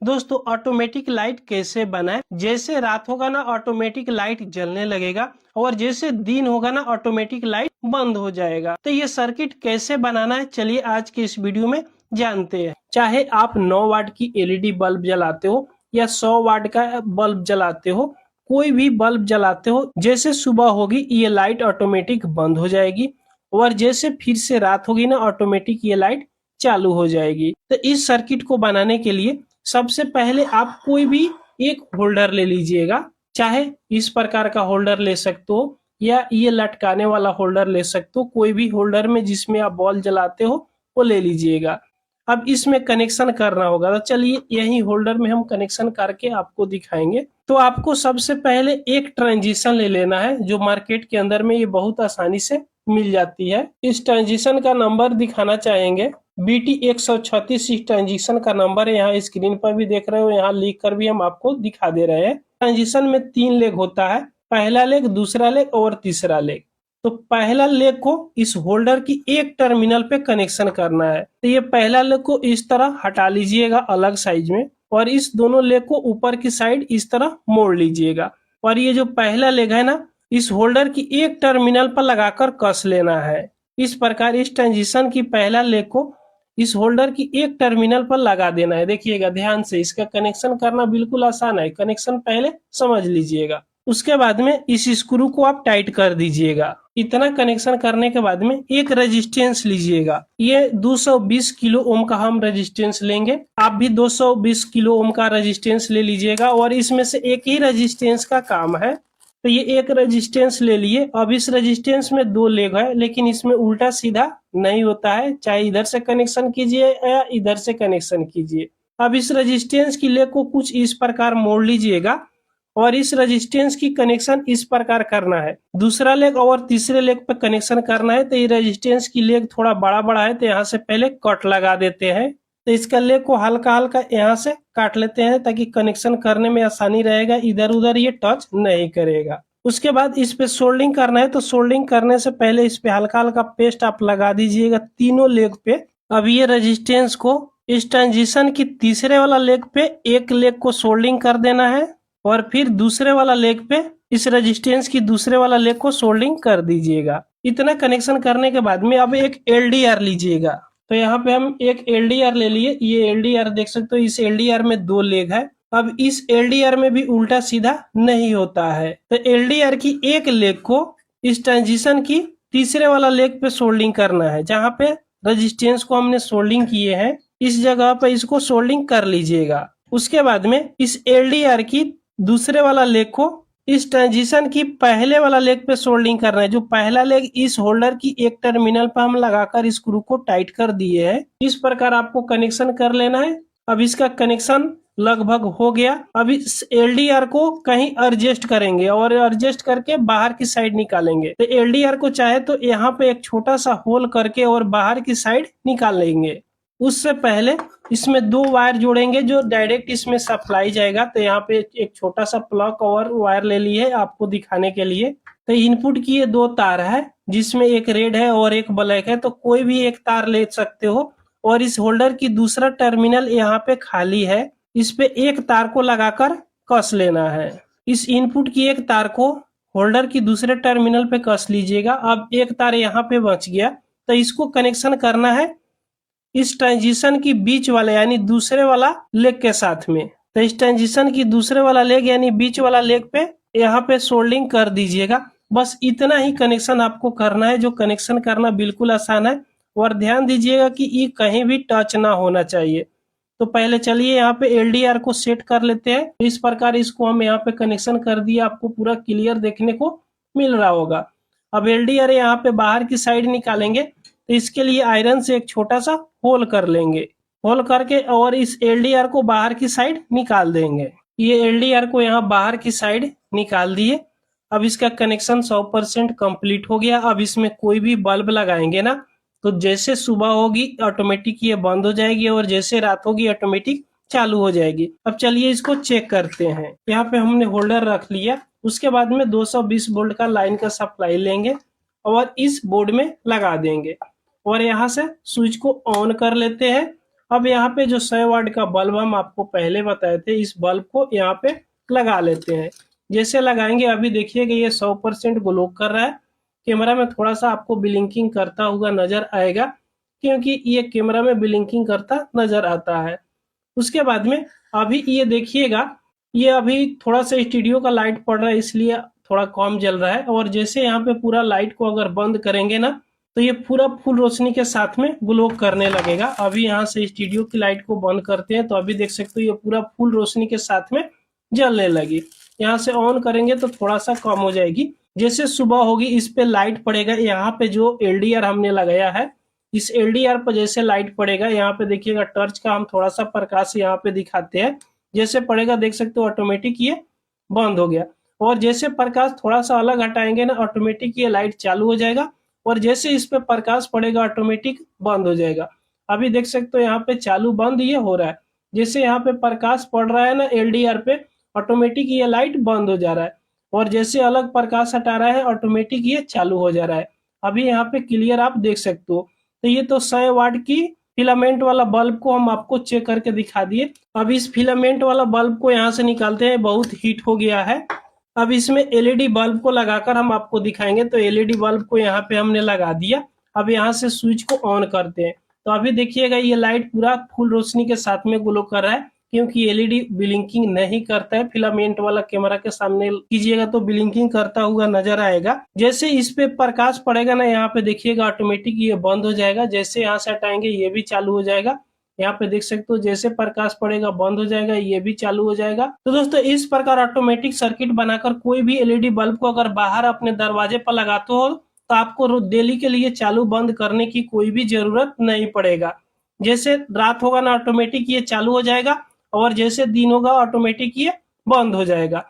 दोस्तों automatic light कैसे बनाएं? जैसे रात होगा ना ऑटोमेटिक लाइट जलने लगेगा और जैसे दिन होगा ना ऑटोमेटिक लाइट बंद हो जाएगा। तो ये सर्किट कैसे बनाना है चलिए आज के इस वीडियो में जानते हैं। चाहे आप 9 वाट की एलईडी बल्ब जलाते हो या 100 वाट का बल्ब जलाते हो, कोई भी बल्ब जलाते हो, जैसे सुबह होगी ये लाइट ऑटोमेटिक बंद हो जाएगी और जैसे फिर से रात होगी ना ऑटोमेटिक ये लाइट चालू हो जाएगी। तो इस सर्किट को बनाने के लिए सबसे पहले आप कोई भी एक होल्डर ले लीजिएगा। चाहे इस प्रकार का होल्डर ले सकते हो या ये लटकाने वाला होल्डर ले सकते हो। कोई भी होल्डर में जिसमें आप बॉल जलाते हो वो ले लीजिएगा। अब इसमें कनेक्शन करना होगा, तो चलिए यही होल्डर में हम कनेक्शन करके आपको दिखाएंगे। तो आपको सबसे पहले एक ट्रांजिशन ले लेना है जो मार्केट के अंदर में ये बहुत आसानी से मिल जाती है। इस ट्रांजिशन का नंबर दिखाना चाहेंगे, BT 136 इस ट्रांजिशन का नंबर है। यहाँ स्क्रीन पर भी देख रहे हो, यहाँ लिख कर भी हम आपको दिखा दे रहे हैं। ट्रांजिशन में 3 लेग होता है, पहला लेग, दूसरा लेग और तीसरा लेग। तो पहला लेग को इस होल्डर की एक टर्मिनल पे कनेक्शन करना है। तो ये पहला लेग को इस तरह हटा लीजिएगा अलग साइज में और इस दोनों लेग को ऊपर की साइड इस तरह मोड़ लीजिएगा और ये जो पहला लेग है ना इस होल्डर की एक टर्मिनल पर लगाकर कस लेना है। इस प्रकार इस ट्रांजिशन की पहला लेग को इस होल्डर की एक टर्मिनल पर लगा देना है। देखिएगा ध्यान से, इसका कनेक्शन करना बिल्कुल आसान है। कनेक्शन पहले समझ लीजिएगा, उसके बाद में इस स्क्रू को आप टाइट कर दीजिएगा। इतना कनेक्शन करने के बाद में एक रेजिस्टेंस लीजिएगा। ये 220 किलो ओम का हम रेजिस्टेंस लेंगे। आप भी 220 किलो ओम का रेजिस्टेंस ले लीजिएगा और इसमें से एक ही रेजिस्टेंस का काम है। तो ये एक रेजिस्टेंस ले लिए। अब इस रेजिस्टेंस में 2 लेग है लेकिन इसमें उल्टा सीधा नहीं होता है, चाहे इधर से कनेक्शन कीजिए या इधर से कनेक्शन कीजिए। अब इस रेजिस्टेंस की लेग को कुछ इस प्रकार मोड़ लीजिएगा और इस रेजिस्टेंस की कनेक्शन इस प्रकार करना है। दूसरा लेग और तीसरे लेग पर कनेक्शन करना है। तो ये रेजिस्टेंस की लेग थोड़ा बड़ा बड़ा है तो यहाँ से पहले कट लगा देते हैं। तो इसका लेग को हल्का हल्का यहाँ से काट लेते हैं ताकि कनेक्शन करने में आसानी रहेगा, इधर उधर ये टच नहीं करेगा। उसके बाद इस पे सोल्डिंग करना है। तो सोल्डिंग करने से पहले इस पे हल्का हल्का पेस्ट आप लगा दीजिएगा तीनों लेग पे। अब ये रेजिस्टेंस को इस ट्रांजिशन की तीसरे वाला लेग पे एक लेग को सोल्डिंग कर देना है और फिर दूसरे वाला लेग पे इस रेजिस्टेंस की दूसरे वाला लेग को सोल्डिंग कर दीजिएगा। इतना कनेक्शन करने के बाद में अब एक LDR लीजिएगा। तो यहाँ पे हम एक LDR ले लिए। ये LDR देख सकते हो, इस LDR में 2 लेग है। अब इस LDR में भी उल्टा सीधा नहीं होता है। तो LDR की एक लेग को इस ट्रांजिशन की तीसरे वाला लेग पे सोल्डिंग करना है। जहाँ पे रेजिस्टेंस को हमने सोल्डिंग किए हैं इस जगह पे इसको सोल्डिंग कर लीजिएगा। उसके बाद में इस LDR की दूसरे वाला लेग को इस ट्रांजिशन की पहले वाला लेग पे सोल्डिंग करना है। जो पहला लेग इस होल्डर की एक टर्मिनल पर हम लगाकर स्क्रू को टाइट कर दिए हैं। इस प्रकार आपको कनेक्शन कर लेना है। अब इसका कनेक्शन लगभग हो गया। अब इस LDR को कहीं एडजस्ट करेंगे और एडजस्ट करके बाहर की साइड निकालेंगे। तो LDR को चाहे तो यहाँ पे एक छोटा सा होल करके और बाहर की साइड निकाल लेंगे। उससे पहले इसमें 2 वायर जोड़ेंगे जो डायरेक्ट इसमें सप्लाई जाएगा। तो यहाँ पे एक छोटा सा प्लग और वायर ले लिए आपको दिखाने के लिए। तो इनपुट की ये 2 तार है जिसमें एक रेड है और एक ब्लैक है। तो कोई भी एक तार ले सकते हो और इस होल्डर की दूसरा टर्मिनल यहाँ पे खाली है, इस पे एक तार को लगाकर कस लेना है। इस इनपुट की एक तार को होल्डर की दूसरे टर्मिनल पे कस लीजिएगा। अब एक तार यहाँ पे बच गया तो इसको कनेक्शन करना है इस ट्रांजिशन की बीच वाले यानी दूसरे वाला लेग के साथ में। तो इस ट्रांजिशन की दूसरे वाला लेग यानी बीच वाला लेग पे यहाँ पे सोल्डिंग कर दीजिएगा। बस इतना ही कनेक्शन आपको करना है, जो कनेक्शन करना बिल्कुल आसान है। और ध्यान दीजिएगा कि ये कहीं भी टच ना होना चाहिए। तो पहले चलिए यहाँ पे LDR को सेट कर लेते हैं। इस प्रकार इसको हम यहाँ पे कनेक्शन कर दिया, आपको पूरा क्लियर देखने को मिल रहा होगा। अब LDR यहाँ पे बाहर की साइड निकालेंगे तो इसके लिए आयरन से एक छोटा सा होल कर लेंगे। होल करके और इस LDR को बाहर की साइड निकाल देंगे। ये LDR को यहाँ बाहर की साइड निकाल दिए। अब इसका कनेक्शन 100% कंप्लीट हो गया। अब इसमें कोई भी बल्ब लगाएंगे ना तो जैसे सुबह होगी ऑटोमेटिक ये बंद हो जाएगी और जैसे रात होगी ऑटोमेटिक चालू हो जाएगी। अब चलिए इसको चेक करते हैं। यहाँ पे हमने होल्डर रख लिया। उसके बाद में 220 वोल्ट का लाइन का सप्लाई लेंगे और इस बोर्ड में लगा देंगे और यहाँ से स्विच को ऑन कर लेते हैं अब यहाँ पे जो 100 वाट का बल्ब हम आपको पहले बताए थे, इस बल्ब को यहाँ पे लगा लेते हैं। जैसे लगाएंगे अभी देखिएगा ये 100% ग्लो कर रहा है। कैमरा में थोड़ा सा आपको ब्लिंकिंग करता हुआ नजर आएगा, क्योंकि ये कैमरा में ब्लिंकिंग करता नजर आता है। उसके बाद में अभी ये देखिएगा, ये अभी थोड़ा सा स्टूडियो का लाइट पड़ रहा है इसलिए थोड़ा कम जल रहा है। और जैसे यहाँ पे पूरा लाइट को अगर बंद करेंगे ना, तो ये पूरा फुल रोशनी के साथ में ग्लो करने लगेगा। अभी यहाँ से स्टूडियो की लाइट को बंद करते हैं तो अभी देख सकते हो ये पूरा फुल रोशनी के साथ में जलने लगी। यहाँ से ऑन करेंगे तो थोड़ा सा कम हो जाएगी। जैसे सुबह होगी इस पे लाइट पड़ेगा, यहाँ पे जो LDR हमने लगाया है, इस LDR पर जैसे लाइट पड़ेगा, यहाँ पे देखिएगा टर्च का हम थोड़ा सा प्रकाश यहाँ पे दिखाते हैं। जैसे पड़ेगा देख सकते हो ऑटोमेटिक ये बंद हो गया। और जैसे प्रकाश थोड़ा सा अलग हटाएंगे ना, ऑटोमेटिक ये लाइट चालू हो जाएगा। और जैसे इस पे प्रकाश पड़ेगा ऑटोमेटिक बंद हो जाएगा। अभी देख सकते हो यहाँ पे चालू बंद ये हो रहा है। जैसे यहाँ पे प्रकाश पड़ रहा है ना LDR पे, ऑटोमेटिक ये लाइट बंद हो जा रहा है। और जैसे अलग प्रकाश हटा रहा है ऑटोमेटिक ये चालू हो जा रहा है। अभी यहाँ पे क्लियर आप देख सकते हो। तो ये तो 100 वाट की फिलामेंट वाला बल्ब को हम आपको चेक करके दिखा दिए। अब इस फिलामेंट वाला बल्ब को यहाँ से निकालते हैं, बहुत हीट हो गया है। अब इसमें LED बल्ब को लगाकर हम आपको दिखाएंगे। तो LED बल्ब को यहाँ पे हमने लगा दिया। अब यहाँ से स्विच को ऑन करते हैं तो अभी देखिएगा ये लाइट पूरा फुल रोशनी के साथ में ग्लो कर रहा है, क्योंकि LED ब्लिंकिंग नहीं करता है। फिलामेंट वाला कैमरा के सामने कीजिएगा तो ब्लिंकिंग करता हुआ नजर आएगा। जैसे इस पे प्रकाश पड़ेगा ना, यहाँ पे देखिएगा ऑटोमेटिक ये बंद हो जाएगा। जैसे यहाँ से हटाएंगे ये भी चालू हो जाएगा। यहाँ पे देख सकते हो जैसे प्रकाश पड़ेगा बंद हो जाएगा, ये भी चालू हो जाएगा। तो दोस्तों इस प्रकार ऑटोमेटिक सर्किट बनाकर कोई भी LED बल्ब को अगर बाहर अपने दरवाजे पर लगाते हो तो आपको डेली के लिए चालू बंद करने की कोई भी जरूरत नहीं पड़ेगा। जैसे रात होगा ना ऑटोमेटिक ये चालू हो जाएगा, और जैसे दिन होगा ऑटोमेटिक ये बंद हो जाएगा।